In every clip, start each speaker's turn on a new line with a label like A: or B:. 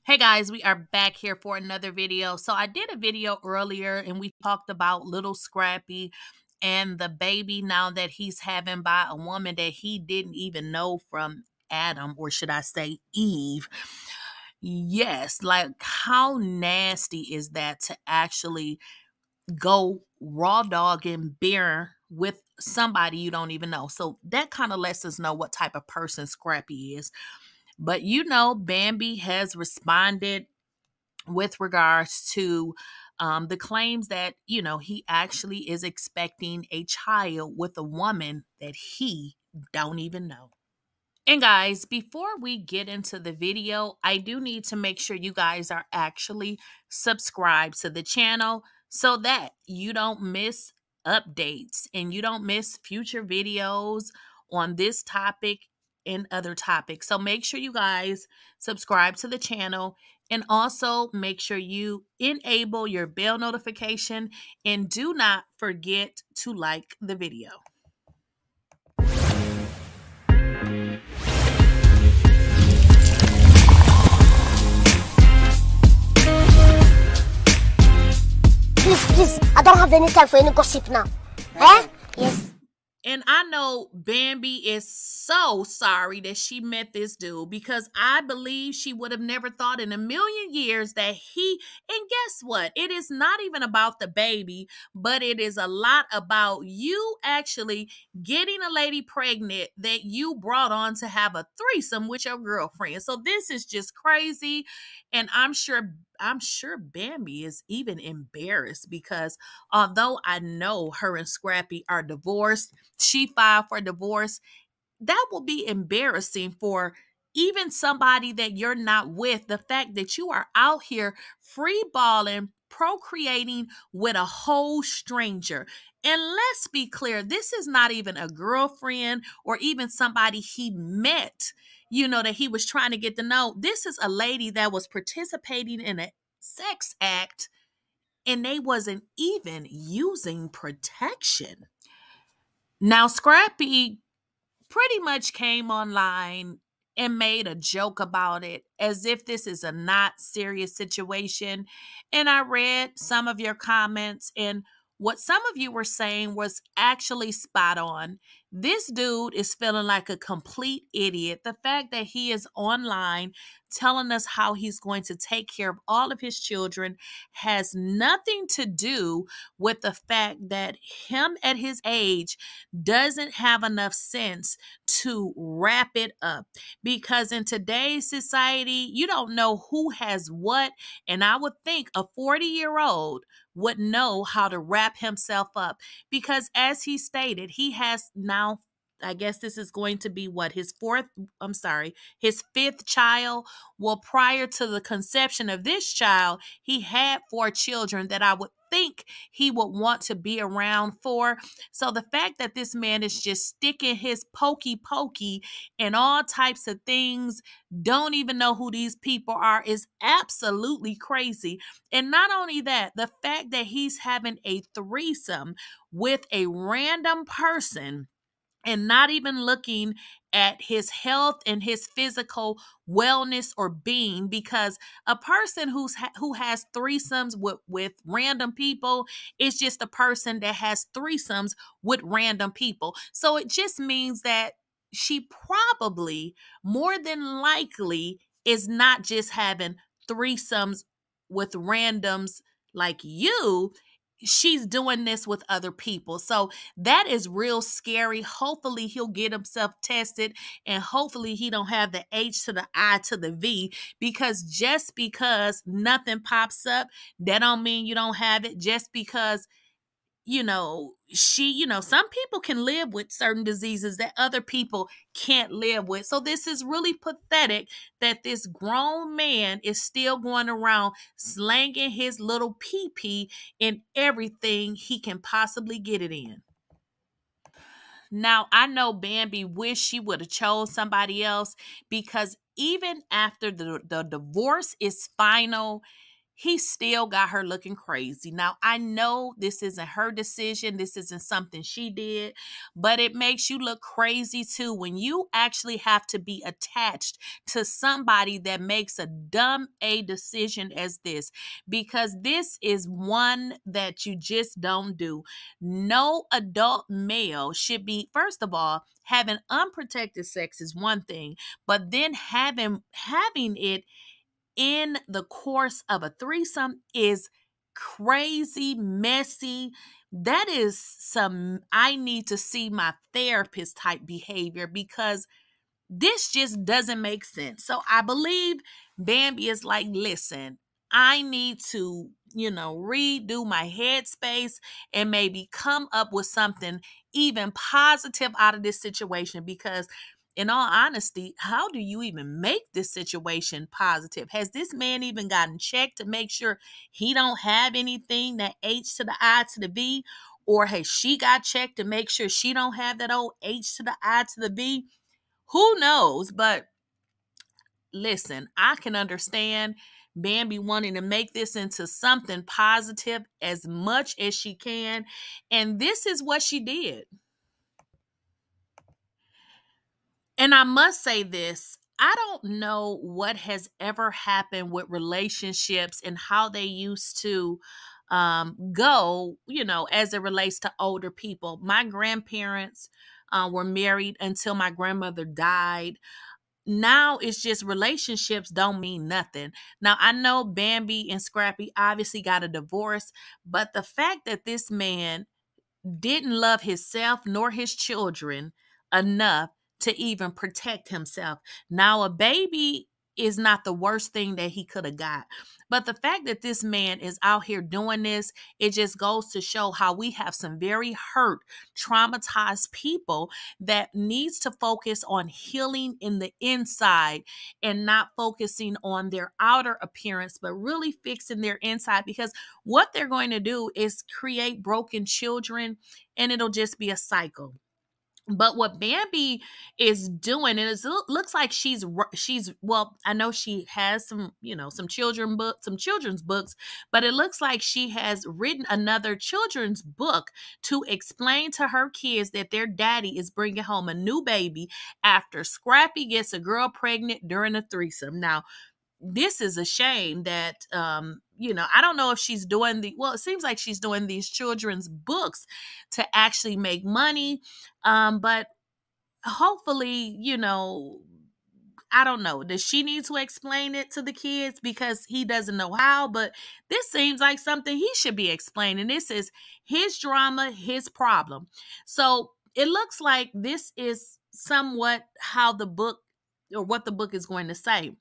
A: Hey guys, we are back here for another video. So I did a video earlier and we talked about Lil Scrappy and the baby now that he's having by a woman that he didn't even know from Adam, or should I say Eve. Yes, like how nasty is that to actually go raw dog and beer with somebody you don't even know. So that kind of lets us know what type of person Scrappy is. But Bambi has responded with regards to the claims that, he actually is expecting a child with a woman that he don't even know. And guys, before we get into the video, I do need to make sure you guys are actually subscribed to the channel so that you don't miss updates and you don't miss future videos on this topic and other topics. So make sure you guys subscribe to the channel and also make sure you enable your bell notification and do not forget to like the video.
B: Please, I don't have any time for any gossip now. Eh? Yes.
A: And I know Bambi is so sorry that she met this dude, because I believe she would have never thought in a million years that and guess what? It is not even about the baby, but it is a lot about you actually getting a lady pregnant that you brought on to have a threesome with your girlfriend. So this is just crazy. And I'm sure Bambi is even embarrassed, because although I know her and Scrappy are divorced, she filed for divorce. That will be embarrassing for even somebody that you're not with. The fact that you are out here free balling, procreating with a whole stranger. And let's be clear, this is not even a girlfriend or even somebody he met, that he was trying to get to know. This is a lady that was participating in a sex act and they wasn't even using protection. Now, Scrappy pretty much came online and made a joke about it as if this is a not serious situation. And I read some of your comments, and what some of you were saying was actually spot on. This dude is feeling like a complete idiot. The fact that he is online telling us how he's going to take care of all of his children has nothing to do with the fact that him at his age doesn't have enough sense to wrap it up. Because in today's society, you don't know who has what. And I would think a 40-year-old would know how to wrap himself up, because as he stated, he has now, I guess this is going to be his fifth child. Well, prior to the conception of this child, he had 4 children that I would think he would want to be around for. So the fact that this man is just sticking his pokey and all types of things, don't even know who these people are, is absolutely crazy. And not only that, the fact that he's having a threesome with a random person and not even looking at his health and his physical wellness or being, because a person who has threesomes with random people is just a person that has threesomes with random people. So it just means that she probably, more than likely, is not just having threesomes with randoms like you. She's doing this with other people. So that is real scary. Hopefully he'll get himself tested, and hopefully he don't have the H to the I to the V, because just because nothing pops up, that don't mean you don't have it. Just because some people can live with certain diseases that other people can't live with. So this is really pathetic that this grown man is still going around slanging his little pee-pee in everything he can possibly get it in. Now, I know Bambi wish she would have chose somebody else, because even after the divorce is final, he still got her looking crazy. Now, I know this isn't her decision. This isn't something she did, but it makes you look crazy too when you actually have to be attached to somebody that makes a dumb a decision as this, because this is one that you just don't do. No adult male should be, first of all, having unprotected sex is one thing, but then having it in the course of a threesome is crazy, messy. That is some I need to see my therapist type behavior, because this just doesn't make sense. So I believe Bambi is like, listen, I need to, redo my headspace and maybe come up with something even positive out of this situation, because in all honesty, how do you even make this situation positive? Has this man even gotten checked to make sure he don't have anything that H to the I to the V? Or has she got checked to make sure she don't have that old H to the I to the V? Who knows? But listen, I can understand Bambi wanting to make this into something positive as much as she can. And this is what she did. And I must say this, I don't know what has ever happened with relationships and how they used to go, as it relates to older people. My grandparents were married until my grandmother died. Now it's just relationships don't mean nothing. Now I know Bambi and Scrappy obviously got a divorce, but the fact that this man didn't love himself nor his children enough to even protect himself. Now, a baby is not the worst thing that he could have got. But the fact that this man is out here doing this, it just goes to show how we have some very hurt, traumatized people that needs to focus on healing in the inside and not focusing on their outer appearance, but really fixing their inside, because what they're going to do is create broken children, and it'll just be a cycle. But what Bambi is doing, and it looks like she's well, I know she has some some children's books, but it looks like she has written another children's book to explain to her kids that their daddy is bringing home a new baby after Scrappy gets a girl pregnant during a threesome. Now, this is a shame that I don't know if she's doing it seems like she's doing these children's books to actually make money, but hopefully, I don't know, does she need to explain it to the kids because he doesn't know how? But this seems like something he should be explaining. This is his drama, his problem. So it looks like this is somewhat how the book, or what the book is going to say.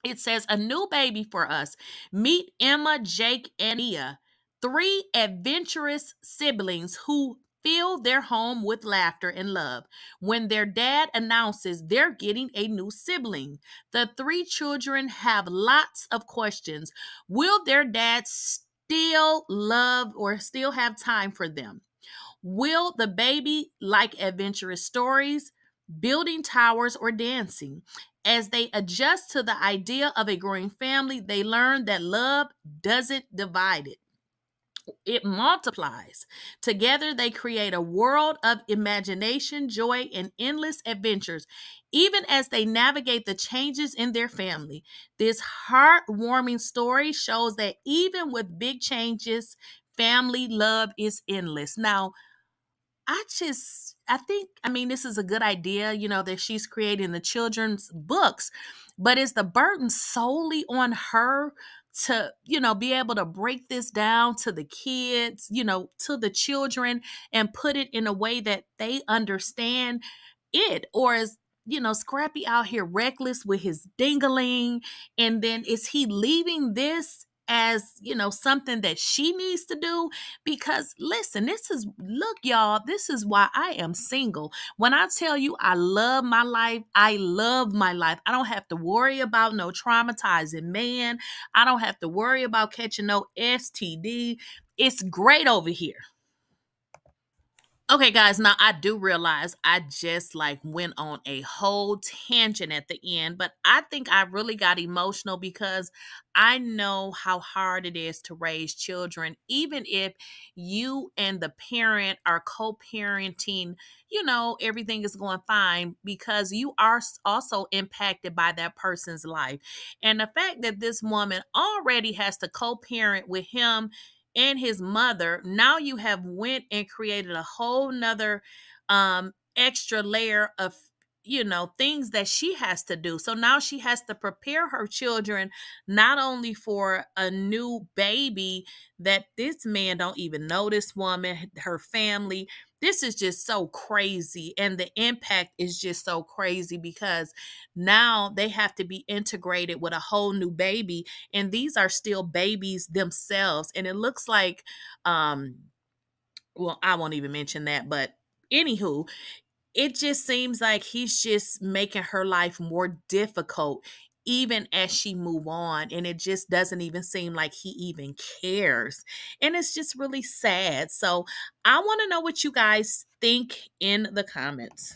A: It says, a new baby for us. Meet Emma, Jake, and Mia, three adventurous siblings who fill their home with laughter and love when their dad announces they're getting a new sibling. The three children have lots of questions. Will their dad still love or still have time for them? Will the baby like adventurous stories, building towers, or dancing? As they adjust to the idea of a growing family, they learn that love doesn't divide it. It multiplies. Together, they create a world of imagination, joy, and endless adventures, even as they navigate the changes in their family. This heartwarming story shows that even with big changes, family love is endless. Now, this is a good idea, that she's creating the children's books, but is the burden solely on her to, be able to break this down to the kids, to the children, and put it in a way that they understand it? Or is, Scrappy out here reckless with his dingaling? And then is he leaving this as, something that she needs to do? Because listen, look, y'all, this is why I am single. When I tell you I love my life, I love my life. I don't have to worry about no traumatizing man. I don't have to worry about catching no STD. It's great over here. Okay, guys, now I do realize I just like went on a whole tangent at the end, but I think I really got emotional because I know how hard it is to raise children, even if you and the parent are co parenting, everything is going fine because you are also impacted by that person's life. And the fact that this woman already has to co parent with him and his mother, now you have went and created a whole nother extra layer of things that she has to do. So now she has to prepare her children not only for a new baby that this man don't even know, this woman, her family. This is just so crazy, and the impact is just so crazy because now they have to be integrated with a whole new baby, and these are still babies themselves. And it looks like well, I won't even mention that, but anywho, it just seems like he's just making her life more difficult even as she move on, and it just doesn't even seem like he even cares, and it's just really sad. So I want to know what you guys think in the comments.